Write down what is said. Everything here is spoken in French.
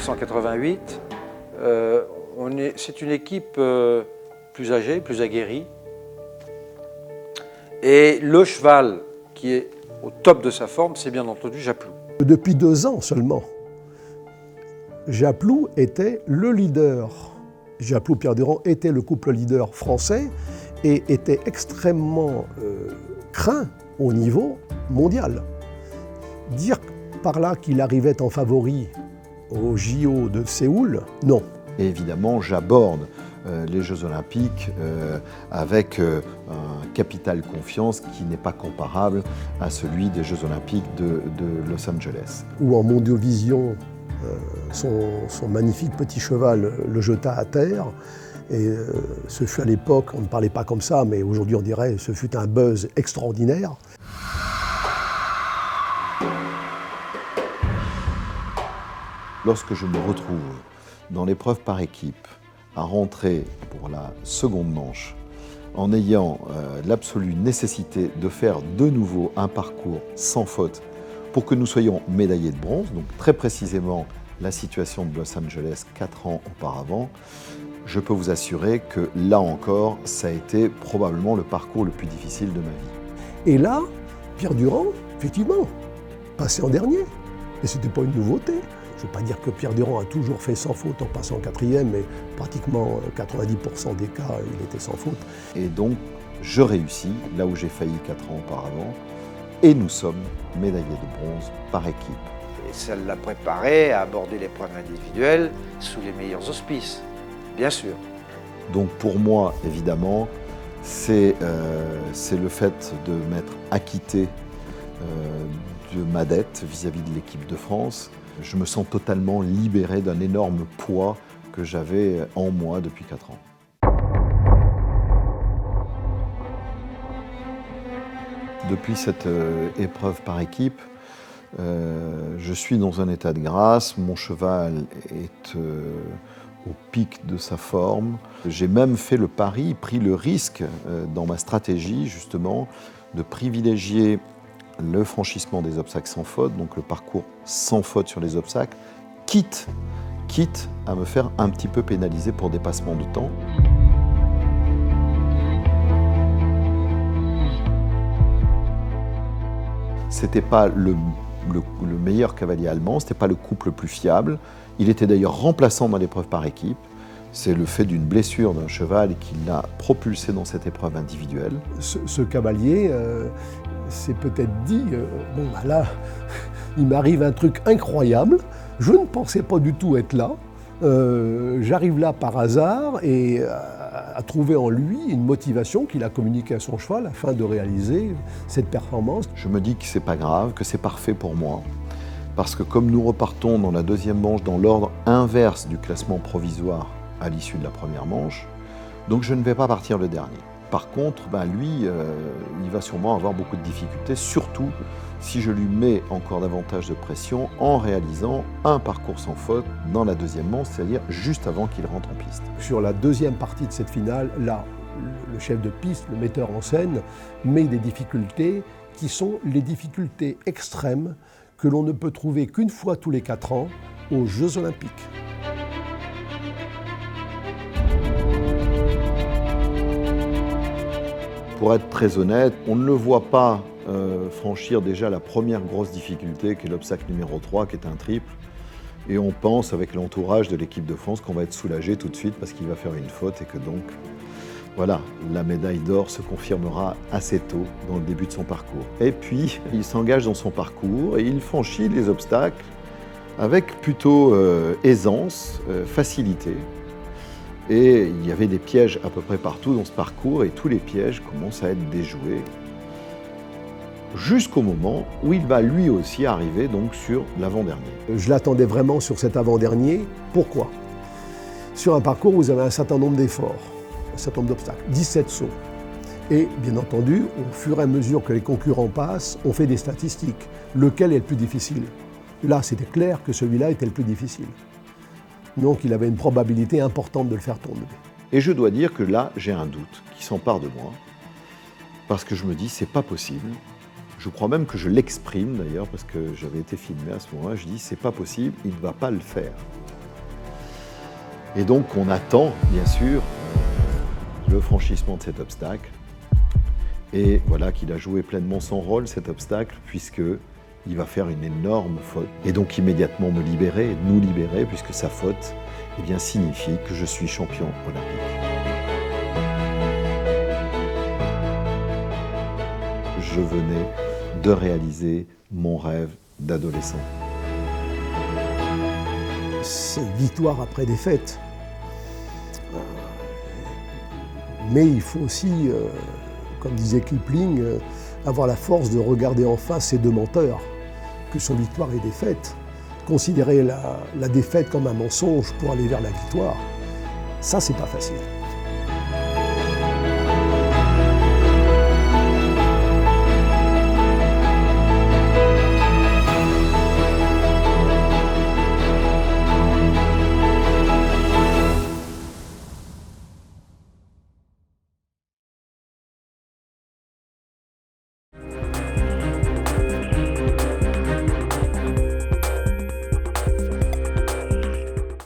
1988. C'est une équipe plus âgée, plus aguerrie. Et le cheval qui est au top de sa forme, c'est bien entendu Japlou. Depuis 2 ans seulement, Japlou était le leader. Japlou-Pierre Durand était le couple leader français et était extrêmement craint au niveau mondial. Dire par là qu'il arrivait en favori au JO de Séoul, non. Et évidemment, j'aborde les Jeux Olympiques avec un capital confiance qui n'est pas comparable à celui des Jeux Olympiques de Los Angeles. Où en Mondiovision, son magnifique petit cheval le jeta à terre. Et ce fut à l'époque, on ne parlait pas comme ça, mais aujourd'hui on dirait, ce fut un buzz extraordinaire. Lorsque je me retrouve dans l'épreuve par équipe, à rentrer pour la seconde manche, en ayant l'absolue nécessité de faire de nouveau un parcours sans faute pour que nous soyons médaillés de bronze, donc très précisément la situation de Los Angeles 4 ans auparavant, je peux vous assurer que là encore, ça a été probablement le parcours le plus difficile de ma vie. Et là, Pierre Durand, effectivement, passait en dernier. Et ce n'était pas une nouveauté. Je ne veux pas dire que Pierre Durand a toujours fait sans faute en passant 4e, mais pratiquement 90% des cas, il était sans faute. Et donc, je réussis là où j'ai failli 4 ans auparavant, et nous sommes médaillés de bronze par équipe. Et ça l'a préparé à aborder l'épreuve individuelle sous les meilleurs auspices, bien sûr. Donc pour moi, évidemment, c'est le fait de m'être acquitté de ma dette vis-à-vis de l'équipe de France. Je me sens totalement libéré d'un énorme poids que j'avais en moi depuis 4 ans. Depuis cette épreuve par équipe, je suis dans un état de grâce, mon cheval est au pic de sa forme. J'ai même fait le pari, pris le risque dans ma stratégie justement de privilégier le franchissement des obstacles sans faute, donc le parcours sans faute sur les obstacles, quitte à me faire un petit peu pénaliser pour dépassement de temps. C'était pas le meilleur cavalier allemand, c'était pas le couple le plus fiable. Il était d'ailleurs remplaçant dans l'épreuve par équipe. C'est le fait d'une blessure d'un cheval qui l'a propulsé dans cette épreuve individuelle. Ce cavalier s'est peut-être dit, bon bah là, il m'arrive un truc incroyable, je ne pensais pas du tout être là, j'arrive là par hasard et a trouvé en lui une motivation qu'il a communiquée à son cheval afin de réaliser cette performance. Je me dis que c'est pas grave, que c'est parfait pour moi. Parce que comme nous repartons dans la deuxième manche dans l'ordre inverse du classement provisoire à l'issue de la première manche, donc je ne vais pas partir le dernier. Par contre, lui, il va sûrement avoir beaucoup de difficultés, surtout si je lui mets encore davantage de pression en réalisant un parcours sans faute dans la deuxième manche, c'est-à-dire juste avant qu'il rentre en piste. Sur la deuxième partie de cette finale, là, le chef de piste, le metteur en scène, met des difficultés qui sont les difficultés extrêmes que l'on ne peut trouver qu'une fois tous les 4 ans aux Jeux Olympiques. Pour être très honnête, on ne le voit pas franchir déjà la première grosse difficulté qui est l'obstacle numéro 3, qui est un triple. Et on pense avec l'entourage de l'équipe de France qu'on va être soulagé tout de suite parce qu'il va faire une faute et que donc, voilà, la médaille d'or se confirmera assez tôt dans le début de son parcours. Et puis, il s'engage dans son parcours et il franchit les obstacles avec plutôt aisance, facilité. Et il y avait des pièges à peu près partout dans ce parcours et tous les pièges commencent à être déjoués jusqu'au moment où il va lui aussi arriver donc sur l'avant-dernier. Je l'attendais vraiment sur cet avant-dernier. Pourquoi ? Sur un parcours, vous avez un certain nombre d'efforts, un certain nombre d'obstacles, 17 sauts. Et bien entendu, au fur et à mesure que les concurrents passent, on fait des statistiques. Lequel est le plus difficile ? Là, c'était clair que celui-là était le plus difficile. Donc il avait une probabilité importante de le faire tomber. Et je dois dire que là, j'ai un doute qui s'empare de moi, parce que je me dis, c'est pas possible. Je crois même que je l'exprime d'ailleurs, parce que j'avais été filmé à ce moment-là, je dis, c'est pas possible, il ne va pas le faire. Et donc on attend, bien sûr, le franchissement de cet obstacle. Et voilà qu'il a joué pleinement son rôle, cet obstacle, puisqu'il va faire une énorme faute. Et donc immédiatement me libérer, nous libérer, puisque sa faute signifie que je suis champion olympique. Je venais de réaliser mon rêve d'adolescent. C'est victoire après défaite. Mais il faut aussi, comme disait Kipling, avoir la force de regarder en face ces deux menteurs, que sont victoire et défaite. Considérer la défaite comme un mensonge pour aller vers la victoire, ça c'est pas facile.